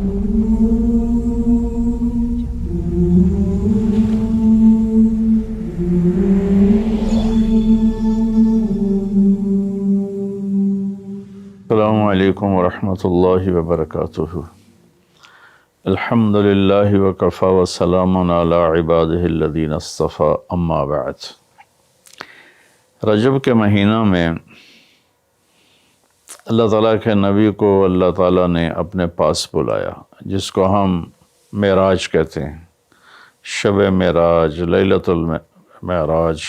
السلام علیکم ورحمۃ اللہ وبرکاتہ۔ الحمد للہ وکفی وسلام علی عبادہ الذین اصطفی، اما بعد۔ رجب کے مہینہ میں اللہ تعالیٰ کے نبی کو اللہ تعالیٰ نے اپنے پاس بلایا، جس کو ہم معراج کہتے ہیں، شب معراج، لیلۃ المعراج،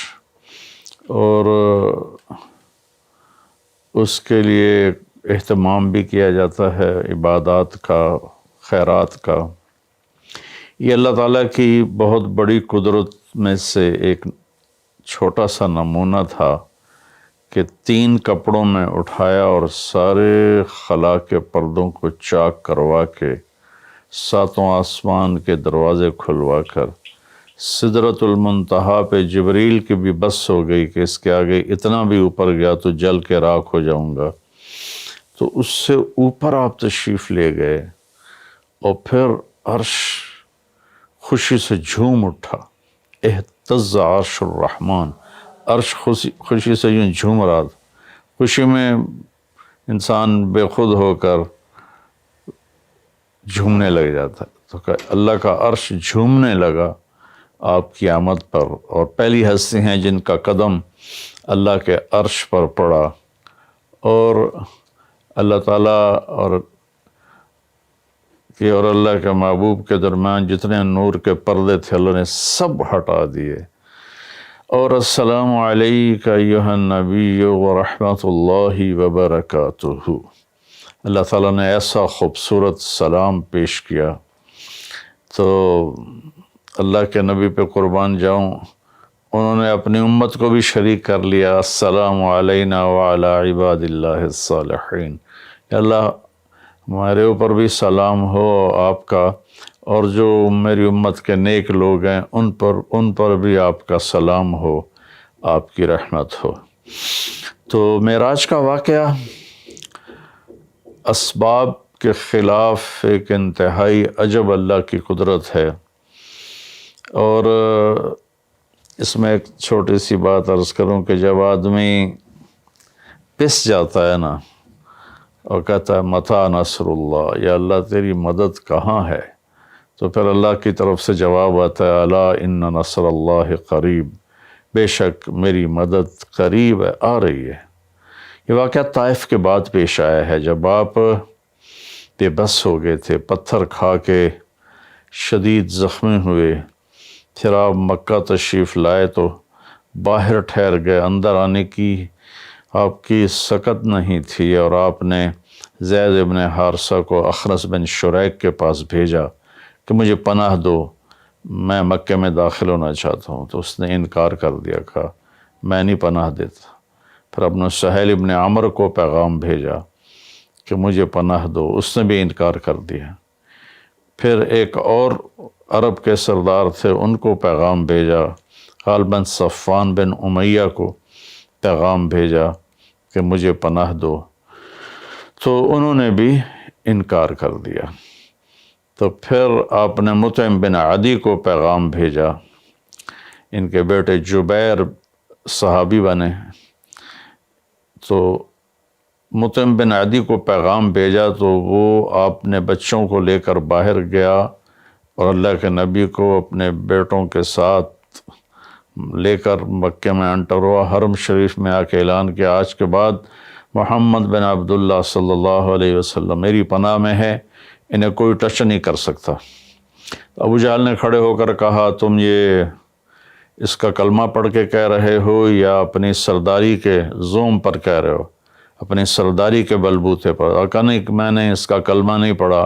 اور اس کے لیے اہتمام بھی کیا جاتا ہے عبادات کا، خیرات کا۔ یہ اللہ تعالیٰ کی بہت بڑی قدرت میں سے ایک چھوٹا سا نمونہ تھا کہ 3 کپڑوں میں اٹھایا اور سارے خلا کے پردوں کو چاک کروا کے 7 آسمان کے دروازے کھلوا کر سدرۃ المنتہا پہ جبریل کی بھی بس ہو گئی کہ اس کے آگے اتنا بھی اوپر گیا تو جل کے راکھ ہو جاؤں گا، تو اس سے اوپر آپ تشریف لے گئے، اور پھر عرش خوشی سے جھوم اٹھا، اہتز عرش الرحمن، عرش خوشی سے یوں جھوم رہا تھا۔ خوشی میں انسان بے خود ہو کر جھومنے لگ جاتا ہے، تو کہ اللہ کا عرش جھومنے لگا آپ کی آمد پر، اور پہلی ہستی ہیں جن کا قدم اللہ کے عرش پر پڑا، اور اللہ تعالیٰ اور اللہ کے محبوب کے درمیان جتنے نور کے پردے تھے اللہ نے سب ہٹا دیے، اور السلام علیک ایھا النبی ورحمۃ اللہ وبرکاتہ۔ اللہ تعالیٰ نے ایسا خوبصورت سلام پیش کیا، تو اللہ کے نبی پہ قربان جاؤں، انہوں نے اپنی امت کو بھی شریک کر لیا، السلام علینا وعلی عباد اللہ الصالحین، یا اللہ ہمارے اوپر بھی سلام ہو آپ کا، اور جو میری امت کے نیک لوگ ہیں ان پر بھی آپ کا سلام ہو، آپ کی رحمت ہو۔ تو معراج کا واقعہ اسباب کے خلاف ایک انتہائی عجب اللہ کی قدرت ہے، اور اس میں ایک چھوٹی سی بات عرض کروں کہ جب آدمی پس جاتا ہے نا اور کہتا ہے متی نصر اللہ، یا اللہ تیری مدد کہاں ہے، تو پھر اللہ کی طرف سے جواب آتا ہے الا ان نصر اللہ قریب، بے شک میری مدد قریب ہے، آ رہی ہے۔ یہ واقعہ طائف کے بعد پیش آیا ہے، جب آپ بے بس ہو گئے تھے، پتھر کھا کے شدید زخمی ہوئے، پھر آپ مکہ تشریف لائے تو باہر ٹھہر گئے، اندر آنے کی آپ کی سکت نہیں تھی، اور آپ نے زید ابن حارثہ کو اخنس بن شریک کے پاس بھیجا کہ مجھے پناہ دو، میں مکے میں داخل ہونا چاہتا ہوں، تو اس نے انکار کر دیا، کہا میں نہیں پناہ دیتا۔ پھر اپنے سہیل ابن عمر کو پیغام بھیجا کہ مجھے پناہ دو، اس نے بھی انکار کر دیا۔ پھر ایک اور عرب کے سردار تھے، ان کو پیغام بھیجا، غالباً صفوان بن امیہ کو پیغام بھیجا کہ مجھے پناہ دو، تو انہوں نے بھی انکار کر دیا۔ تو پھر آپ نے مطعم بن عدی کو پیغام بھیجا، ان کے بیٹے جبیر صحابی بنے، تو مطعم بن عدی کو پیغام بھیجا تو وہ آپ نے بچوں کو لے کر باہر گیا، اور اللہ کے نبی کو اپنے بیٹوں کے ساتھ لے کر مکے میں انٹر ہوا، حرم شریف میں آ کے اعلان کیا آج کے بعد محمد بن عبداللہ صلی اللہ علیہ وسلم میری پناہ میں ہے، انہیں کوئی ٹچ نہیں کر سکتا۔ ابو جہل نے کھڑے ہو کر کہا تم یہ اس کا کلمہ پڑھ کے کہہ رہے ہو یا اپنی سرداری کے زوم پر کہہ رہے ہو، اپنی سرداری کے بلبوتے پر؟ اور کہا نہیں، میں نے اس کا کلمہ نہیں پڑھا،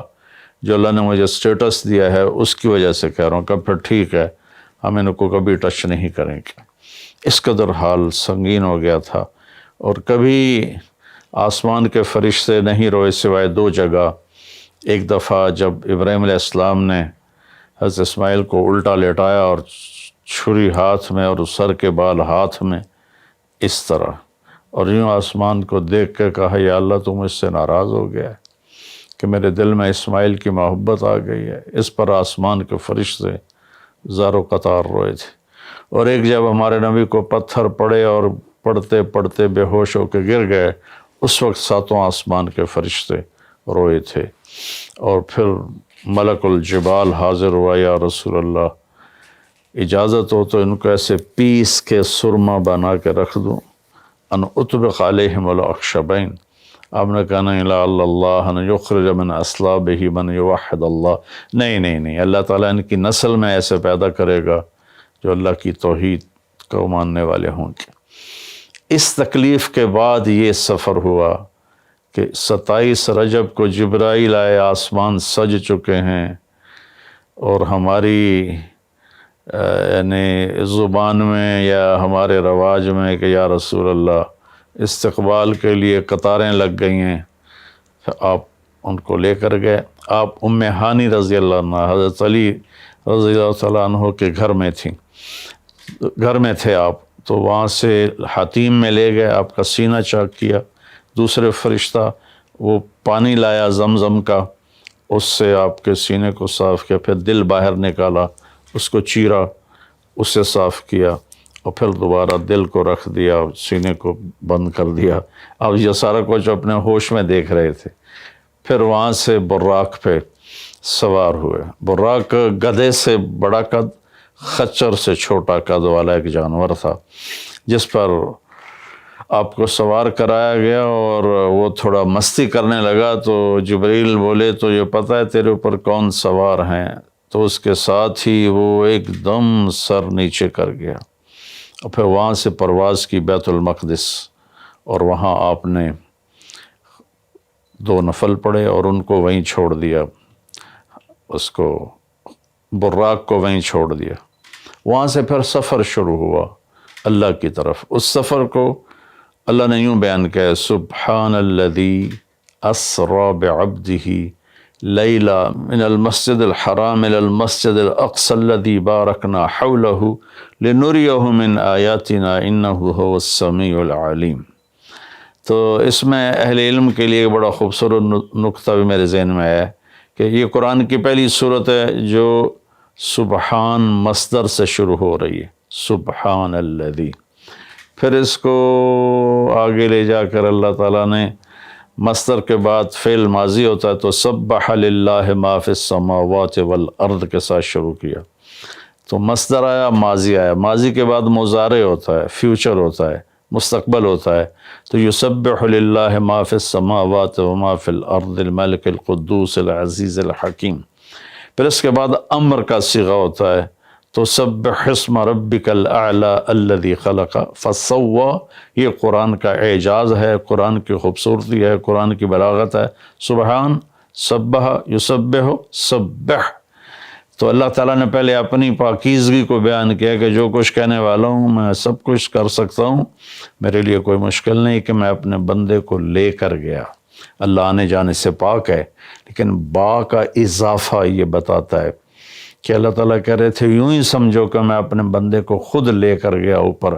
جو اللہ نے مجھے سٹیٹس دیا ہے اس کی وجہ سے کہہ رہا ہوں۔ کہ پھر ٹھیک ہے، ہم ان کو کبھی ٹچ نہیں کریں گے۔ اس قدر حال سنگین ہو گیا تھا، اور کبھی آسمان کے فرشتے نہیں روئے سوائے 2 جگہ۔ ایک دفعہ جب ابراہیم علیہ السلام نے حضرت اسماعیل کو الٹا لیٹایا اور چھری ہاتھ میں اور سر کے بال ہاتھ میں، اس طرح، اور یوں آسمان کو دیکھ کے کہا یا اللہ تو مجھ سے ناراض ہو گیا ہے کہ میرے دل میں اسماعیل کی محبت آ گئی ہے۔ اس پر آسمان کے فرشتے زار و قطار روئے تھے۔ اور ایک جب ہمارے نبی کو پتھر پڑے اور پڑھتے پڑھتے بے ہوش ہو کے گر گئے، اس وقت ساتوں آسمان کے فرشتے روئے تھے۔ اور پھر ملک الجبال حاضر ہوا، یا رسول اللہ اجازت ہو تو ان کو ایسے پیس کے سرما بنا کے رکھ دوں، ان اطبق علیہم الاخشبین۔ آپ نے کہا نہیں، لا اللہ ان یخرج من اصلابہ من یوحد اللہ، نہیں، اللہ تعالیٰ ان کی نسل میں ایسے پیدا کرے گا جو اللہ کی توحید کو ماننے والے ہوں گے۔ اس تکلیف کے بعد یہ سفر ہوا کہ 27 رجب کو جبرائیل آئے، آسمان سج چکے ہیں، اور ہماری یعنی زبان میں یا ہمارے رواج میں کہ یا رسول اللہ استقبال کے لیے قطاریں لگ گئی ہیں، آپ ان کو لے کر گئے۔ آپ ام ہانی رضی اللہ عنہ، حضرت علی رضی اللہ تعالیٰ عنہ کے گھر میں تھے آپ، تو وہاں سے حتیم میں لے گئے، آپ کا سینہ چاک کیا۔ دوسرے فرشتہ وہ پانی لایا زمزم کا، اس سے آپ کے سینے کو صاف کیا، پھر دل باہر نکالا، اس کو چیرا، اس سے صاف کیا، اور پھر دوبارہ دل کو رکھ دیا، سینے کو بند کر دیا۔ اب یہ سارا کچھ اپنے ہوش میں دیکھ رہے تھے۔ پھر وہاں سے براق پہ سوار ہوئے۔ براق گدھے سے بڑا قد، خچر سے چھوٹا قد والا ایک جانور تھا، جس پر آپ کو سوار کرایا گیا، اور وہ تھوڑا مستی کرنے لگا تو جبریل بولے تو یہ پتہ ہے تیرے اوپر کون سوار ہیں؟ تو اس کے ساتھ ہی وہ ایک دم سر نیچے کر گیا، اور پھر وہاں سے پرواز کی بیت المقدس، اور وہاں آپ نے 2 نفل پڑھے اور ان کو وہیں چھوڑ دیا، اس کو براق کو وہیں چھوڑ دیا۔ وہاں سے پھر سفر شروع ہوا اللہ کی طرف۔ اس سفر کو اللہ نے یوں بیان کیا، سبحان الذی اسری بعبدہ لیلا من المسجد الحرام الی المسجد الاقصی الذی بارکنا حولہ لنریہ من آیاتنا انہ هو السمیع العلیم۔ تو اس میں اہل علم کے لیے ایک بڑا خوبصورت نقطہ بھی میرے ذہن میں ہے کہ یہ قرآن کی پہلی صورت ہے جو سبحان مصدر سے شروع ہو رہی ہے، سبحان الذی۔ پھر اس کو آگے لے جا کر اللہ تعالیٰ نے مصدر کے بعد فعل ماضی ہوتا ہے تو سبح للہ ما فی السماوات والارض کے ساتھ شروع کیا، تو مصدر آیا، ماضی آیا، ماضی کے بعد مضارع ہوتا ہے، فیوچر ہوتا ہے، مستقبل ہوتا ہے، تو یسبح للہ ما فی السماوات وما فی الارض الملک القدوس العزیز الحکیم۔ پھر اس کے بعد امر کا صیغہ ہوتا ہے، تو سبح اسم ربک الاعلی الذی خلق فسوی۔ یہ قرآن کا اعجاز ہے، قرآن کی خوبصورتی ہے، قرآن کی بلاغت ہے۔ سبحان، سبح، یسبح، سبح۔ تو اللہ تعالیٰ نے پہلے اپنی پاکیزگی کو بیان کیا کہ جو کچھ کہنے والا ہوں میں سب کچھ کر سکتا ہوں، میرے لیے کوئی مشکل نہیں کہ میں اپنے بندے کو لے کر گیا۔ اللہ آنے جانے سے پاک ہے، لیکن با کا اضافہ یہ بتاتا ہے کہ اللہ تعالیٰ کہہ رہے تھے یوں ہی سمجھو کہ میں اپنے بندے کو خود لے کر گیا اوپر۔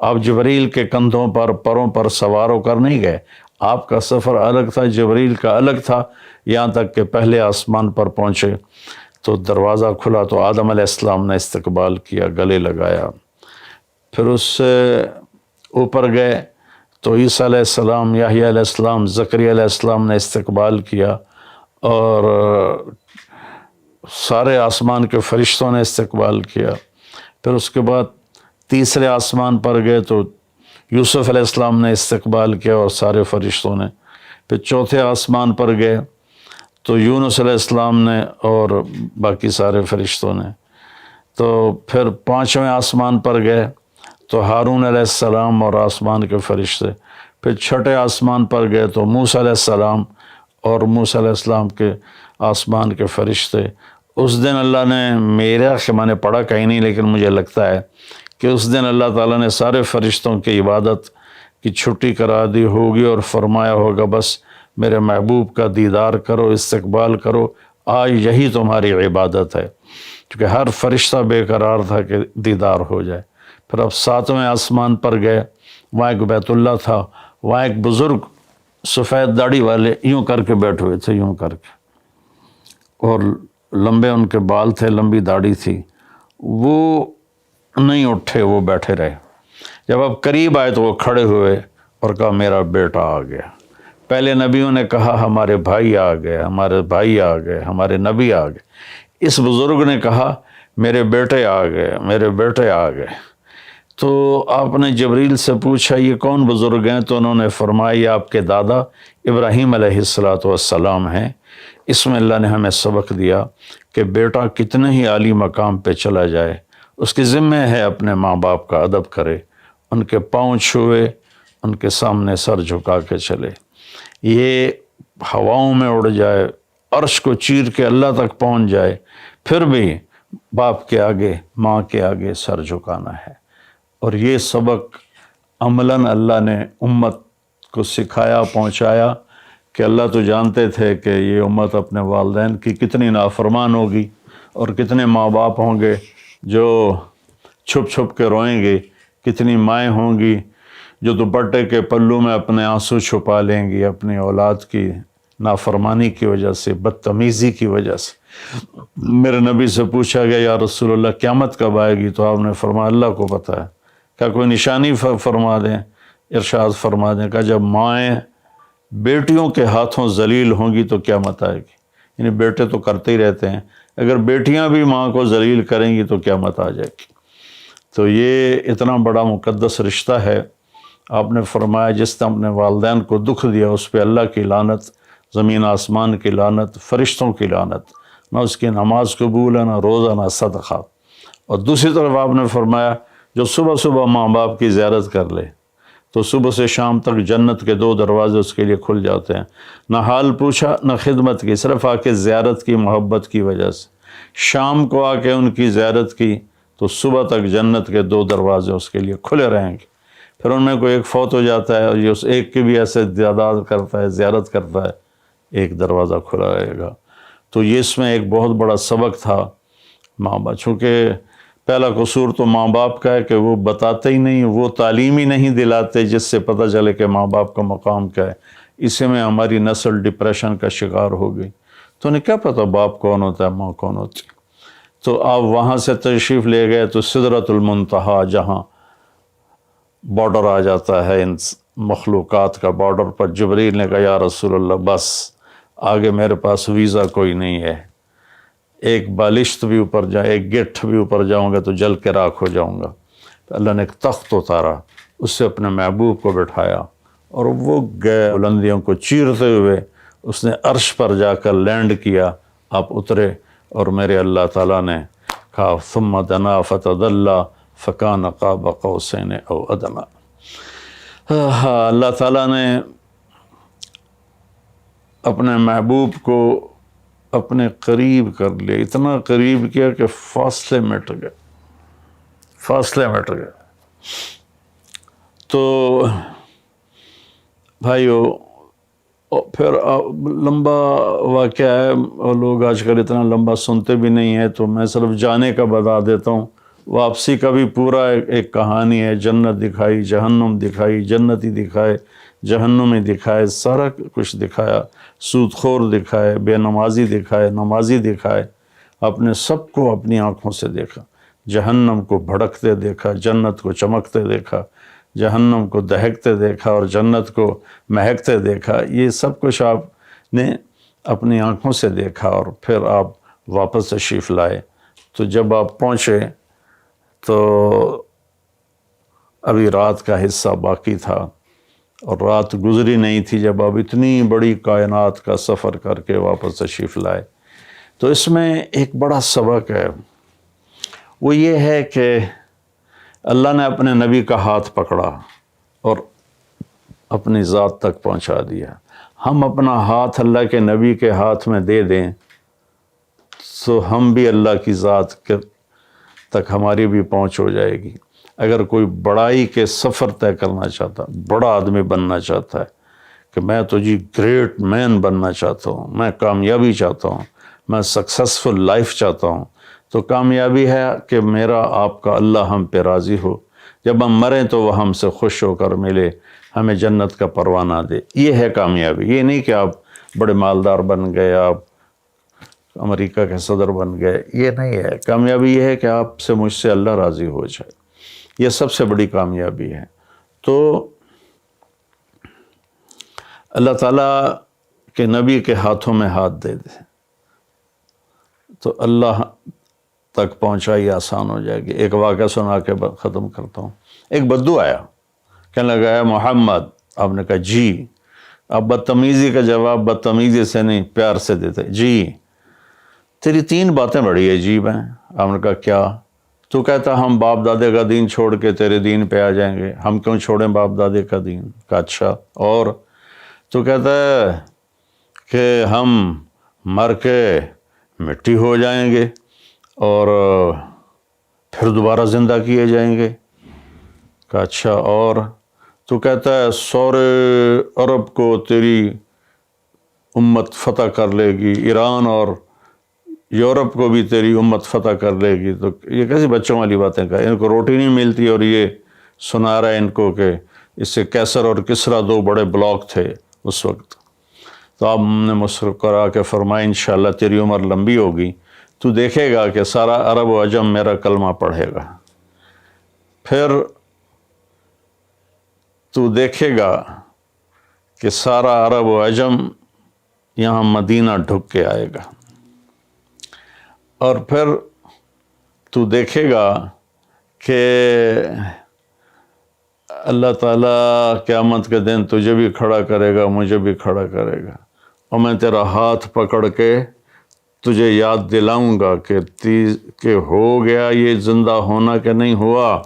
آپ جبریل کے کندھوں پر، پروں پر سوار ہو کر نہیں گئے، آپ کا سفر الگ تھا، جبریل کا الگ تھا، یہاں تک کہ پہلے آسمان پر پہنچے تو دروازہ کھلا تو آدم علیہ السلام نے استقبال کیا، گلے لگایا۔ پھر اس سے اوپر گئے تو عیسیٰ علیہ السلام، یحییٰ علیہ السلام، زکریا علیہ السلام نے استقبال کیا، اور سارے آسمان کے فرشتوں نے استقبال کیا۔ پھر اس کے بعد تیسرے آسمان پر گئے تو یوسف علیہ السلام نے استقبال کیا اور سارے فرشتوں نے۔ پھر چوتھے آسمان پر گئے تو یونس علیہ السلام نے اور باقی سارے فرشتوں نے۔ تو پھر پانچویں آسمان پر گئے تو ہارون علیہ السلام اور آسمان کے فرشتے۔ پھر چھٹے آسمان پر گئے تو موسیٰ علیہ السلام اور موسیٰ علیہ السلام کے آسمان کے فرشتے۔ اس دن اللہ نے، میرا کہ میں نے پڑھا کہیں نہیں لیکن مجھے لگتا ہے کہ اس دن اللہ تعالیٰ نے سارے فرشتوں کی عبادت کی چھٹی کرا دی ہوگی اور فرمایا ہوگا بس میرے محبوب کا دیدار کرو، استقبال کرو، آج یہی تمہاری عبادت ہے، کیونکہ ہر فرشتہ بے قرار تھا کہ دیدار ہو جائے۔ پھر اب ساتویں آسمان پر گئے، وہاں ایک بیت اللہ تھا، وہاں ایک بزرگ سفید داڑھی والے یوں کر کے بیٹھے ہوئے تھے، یوں کر کے، اور لمبے ان کے بال تھے، لمبی داڑھی تھی، وہ نہیں اٹھے، وہ بیٹھے رہے۔ جب آپ قریب آئے تو وہ کھڑے ہوئے اور کہا میرا بیٹا آ گیا۔ پہلے نبیوں نے کہا ہمارے بھائی آ گئے، ہمارے بھائی آ گئے، ہمارے نبی آ گئے۔ اس بزرگ نے کہا میرے بیٹے آ گئے، میرے بیٹے آ گئے۔ تو آپ نے جبریل سے پوچھا یہ کون بزرگ ہیں؟ تو انہوں نے فرمایا یہ آپ کے دادا ابراہیم علیہ السلام ہیں۔ اس میں اللہ نے ہمیں سبق دیا کہ بیٹا کتنے ہی عالی مقام پہ چلا جائے، اس کی ذمہ ہے اپنے ماں باپ کا ادب کرے، ان کے پاؤں چھوئے، ان کے سامنے سر جھکا کے چلے۔ یہ ہواؤں میں اڑ جائے، عرش کو چیر کے اللہ تک پہنچ جائے، پھر بھی باپ کے آگے، ماں کے آگے سر جھکانا ہے۔ اور یہ سبق عملاً اللہ نے امت کو سکھایا، پہنچایا، کہ اللہ تو جانتے تھے کہ یہ امت اپنے والدین کی کتنی نافرمان ہوگی، اور کتنے ماں باپ ہوں گے جو چھپ چھپ کے روئیں گے، کتنی مائیں ہوں گی جو دوپٹے کے پلو میں اپنے آنسو چھپا لیں گی اپنی اولاد کی نافرمانی کی وجہ سے، بدتمیزی کی وجہ سے۔ میرے نبی سے پوچھا گیا یا رسول اللہ قیامت کب آئے گی؟ تو آپ نے فرمایا اللہ کو پتہ ہے۔ کیا کوئی نشانی فرما دیں؟ ارشاد فرما دیں کہ جب مائیں بیٹیوں کے ہاتھوں ذلیل ہوں گی تو قیامت آئے گی۔ یعنی بیٹے تو کرتے ہی رہتے ہیں، اگر بیٹیاں بھی ماں کو ذلیل کریں گی تو قیامت آ جائے گی۔ تو یہ اتنا بڑا مقدس رشتہ ہے۔ آپ نے فرمایا جس نے اپنے والدین کو دکھ دیا اس پہ اللہ کی لعنت، زمین آسمان کی لعنت، فرشتوں کی لعنت، نہ اس کی نماز قبول ہے، نہ روزہ، نہ صدقہ۔ اور دوسری طرف آپ نے فرمایا جو صبح صبح ماں باپ کی زیارت کر لے تو صبح سے شام تک جنت کے 2 دروازے اس کے لیے کھل جاتے ہیں۔ نہ حال پوچھا نہ خدمت کی، صرف آ کے زیارت کی محبت کی وجہ سے۔ شام کو آ کے ان کی زیارت کی تو صبح تک جنت کے 2 دروازے اس کے لیے کھلے رہیں گے۔ پھر ان میں کوئی ایک فوت ہو جاتا ہے اور یہ اس ایک کی بھی ایسے تعداد کرتا ہے، زیارت کرتا ہے، ایک دروازہ کھلا رہے گا۔ تو یہ اس میں ایک بہت بڑا سبق تھا ماں باپ، چونکہ پہلا قصور تو ماں باپ کا ہے کہ وہ بتاتے ہی نہیں، وہ تعلیم ہی نہیں دلاتے جس سے پتہ چلے کہ ماں باپ کا مقام کیا ہے۔ اسی میں ہماری نسل ڈپریشن کا شکار ہو گئی۔ تو انہیں کیا پتہ باپ کون ہوتا ہے، ماں کون ہوتی ہے۔ تو آپ وہاں سے تشریف لے گئے تو سدرۃ المنتہا، جہاں بارڈر آ جاتا ہے ان مخلوقات کا، بارڈر پر جبریل نے کہا یا رسول اللہ بس آگے میرے پاس ویزا کوئی نہیں ہے، ایک بالشت بھی اوپر جائے، ایک گٹھ بھی اوپر جاؤں گا تو جل کے راکھ ہو جاؤں گا۔ تو اللہ نے ایک تخت اتارا، اس سے اپنے محبوب کو بٹھایا اور وہ گئے بلندیوں کو چیرتے ہوئے، اس نے عرش پر جا کر لینڈ کیا، آپ اترے اور میرے اللہ تعالیٰ نے کہا ثم دنا فتدلی فکان قاب قوسین او ادنی۔ اللہ تعالیٰ نے اپنے محبوب کو اپنے قریب کر لیا، اتنا قریب کیا کہ فاصلے مٹ گئے، فاصلے مٹ گئے۔ تو بھائیو پھر لمبا واقعہ ہے، اور لوگ آج کل اتنا لمبا سنتے بھی نہیں ہیں، تو میں صرف جانے کا بتا دیتا ہوں۔ واپسی کا بھی پورا ایک کہانی ہے، جنت دکھائی، جہنم دکھائی، جنتی دکھائے، جہنمی دکھائے، سارا کچھ دکھایا، سود خور دکھائے، بے نمازی دکھائے، نمازی دکھائے، اپنے سب کو اپنی آنکھوں سے دیکھا، جہنم کو بھڑکتے دیکھا، جنت کو چمکتے دیکھا، جہنم کو دہکتے دیکھا اور جنت کو مہکتے دیکھا۔ یہ سب کچھ آپ نے اپنی آنکھوں سے دیکھا اور پھر آپ واپس تشریف لائے۔ تو جب آپ پہنچے تو ابھی رات کا حصہ باقی تھا اور رات گزری نہیں تھی جب آپ اتنی بڑی کائنات کا سفر کر کے واپس تشریف لائے۔ تو اس میں ایک بڑا سبق ہے، وہ یہ ہے کہ اللہ نے اپنے نبی کا ہاتھ پکڑا اور اپنی ذات تک پہنچا دیا۔ ہم اپنا ہاتھ اللہ کے نبی کے ہاتھ میں دے دیں تو ہم بھی اللہ کی ذات تک ہماری بھی پہنچ ہو جائے گی۔ اگر کوئی بڑائی کے سفر طے کرنا چاہتا، بڑا آدمی بننا چاہتا ہے کہ میں تو جی گریٹ مین بننا چاہتا ہوں، میں کامیابی چاہتا ہوں، میں سکسیسفل لائف چاہتا ہوں، تو کامیابی ہے کہ میرا آپ کا اللہ ہم پہ راضی ہو، جب ہم مریں تو وہ ہم سے خوش ہو کر ملے، ہمیں جنت کا پروانہ دے۔ یہ ہے کامیابی، یہ نہیں کہ آپ بڑے مالدار بن گئے، آپ امریکہ کے صدر بن گئے، یہ نہیں ہے۔ کامیابی یہ ہے کہ آپ سے مجھ سے اللہ راضی ہو جائے، یہ سب سے بڑی کامیابی ہے۔ تو اللہ تعالیٰ کے نبی کے ہاتھوں میں ہاتھ دے دے تو اللہ تک پہنچائی آسان ہو جائے گی۔ ایک واقعہ سنا کے ختم کرتا ہوں۔ ایک بدو آیا، کہنے لگا ہے محمد، آپ نے کہا جی۔ آپ بدتمیزی کا جواب بدتمیزی سے نہیں، پیار سے دیتے، جی تیری 3 باتیں بڑی عجیب ہیں۔ آپ نے کہا کیا؟ تو کہتا ہم باپ دادے کا دین چھوڑ کے تیرے دین پہ آ جائیں گے، ہم کیوں چھوڑیں باپ دادے کا دین؟ کہا اچھا، اور؟ تو کہتا ہے کہ ہم مر کے مٹی ہو جائیں گے اور پھر دوبارہ زندہ کیے جائیں گے۔ کہا اچھا، اور؟ تو کہتا ہے سورے عرب کو تیری امت فتح کر لے گی، ایران اور یورپ کو بھی تیری امت فتح کر لے گی۔ تو یہ کیسی بچوں والی باتیں کہا، ان کو روٹی نہیں ملتی اور یہ سنا رہا ہے ان کو کہ اس سے کیسر اور کسرا 2 بڑے بلاک تھے اس وقت۔ تو آپ نے مسکرا کے فرمایا انشاءاللہ تیری عمر لمبی ہوگی، تو دیکھے گا کہ سارا عرب و عجم میرا کلمہ پڑھے گا، پھر تو دیکھے گا کہ سارا عرب و عجم یہاں مدینہ ڈھک کے آئے گا، اور پھر تو دیکھے گا کہ اللہ تعالیٰ قیامت کے دن تجھے بھی کھڑا کرے گا، مجھے بھی کھڑا کرے گا، اور میں تیرا ہاتھ پکڑ کے تجھے یاد دلاؤں گا کہ ہو گیا یہ زندہ ہونا کہ نہیں ہوا۔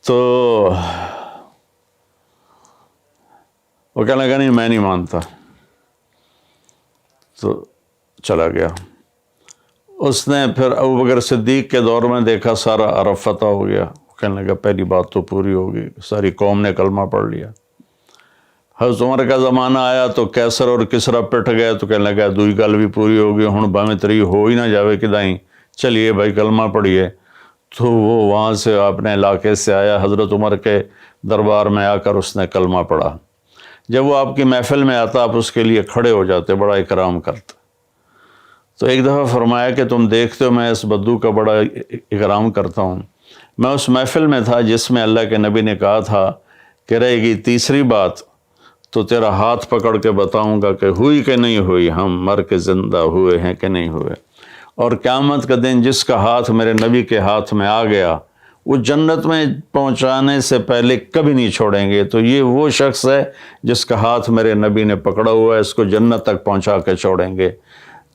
تو وہ کہنے لگا نہیں میں نہیں مانتا، تو چلا گیا۔ اس نے پھر ابوبکر صدیق کے دور میں دیکھا سارا عرب فتح ہو گیا، کہنے لگا پہلی بات تو پوری ہوگی، ساری قوم نے کلمہ پڑھ لیا۔ حضرت عمر کا زمانہ آیا تو کیسر اور کسرا پٹ گئے، تو کہنے لگا دوئی گل بھی پوری ہوگی، ہن باویں تری ہو ہی نہ جاوے کدائیں، چلیے بھائی کلمہ پڑھیے۔ تو وہ وہاں سے اپنے علاقے سے آیا، حضرت عمر کے دربار میں آ کر اس نے کلمہ پڑھا۔ جب وہ آپ کی محفل میں آتا آپ اس کے لیے کھڑے ہو جاتے، بڑا اکرام کرتے۔ تو ایک دفعہ فرمایا کہ تم دیکھتے ہو میں اس بدو کا بڑا اکرام کرتا ہوں، میں اس محفل میں تھا جس میں اللہ کے نبی نے کہا تھا کہ رہے گی تیسری بات تو تیرا ہاتھ پکڑ کے بتاؤں گا کہ ہوئی کہ نہیں ہوئی، ہم مر کے زندہ ہوئے ہیں کہ نہیں ہوئے۔ اور قیامت کا دن جس کا ہاتھ میرے نبی کے ہاتھ میں آ گیا وہ جنت میں پہنچانے سے پہلے کبھی نہیں چھوڑیں گے۔ تو یہ وہ شخص ہے جس کا ہاتھ میرے نبی نے پکڑا ہوا ہے، اس کو جنت تک پہنچا کے چھوڑیں گے۔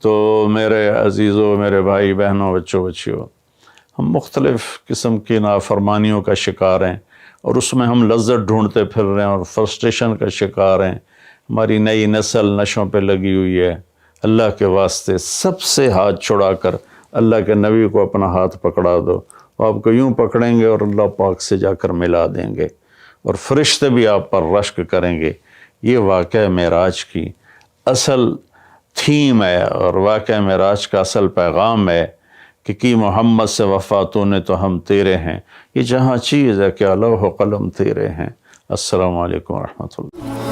تو میرے عزیزوں، میرے بھائی بہنوں، بچوں بچیوں، ہم مختلف قسم کی نافرمانیوں کا شکار ہیں اور اس میں ہم لذت ڈھونڈتے پھر رہے ہیں اور فرسٹریشن کا شکار ہیں۔ ہماری نئی نسل نشوں پہ لگی ہوئی ہے۔ اللہ کے واسطے سب سے ہاتھ چھڑا کر اللہ کے نبی کو اپنا ہاتھ پکڑا دو، آپ کو یوں پکڑیں گے اور اللہ پاک سے جا کر ملا دیں گے، اور فرشتے بھی آپ پر رشک کریں گے۔ یہ واقعہ معراج کی اصل تھیم ہے اور واقعہ معراج کا اصل پیغام ہے کہ کی محمد سے وفاتوں نے تو ہم تیرے ہیں۔ یہ جہاں چیز ہے کہ لوح و قلم تیرے ہیں۔ السلام علیکم ورحمۃ اللہ۔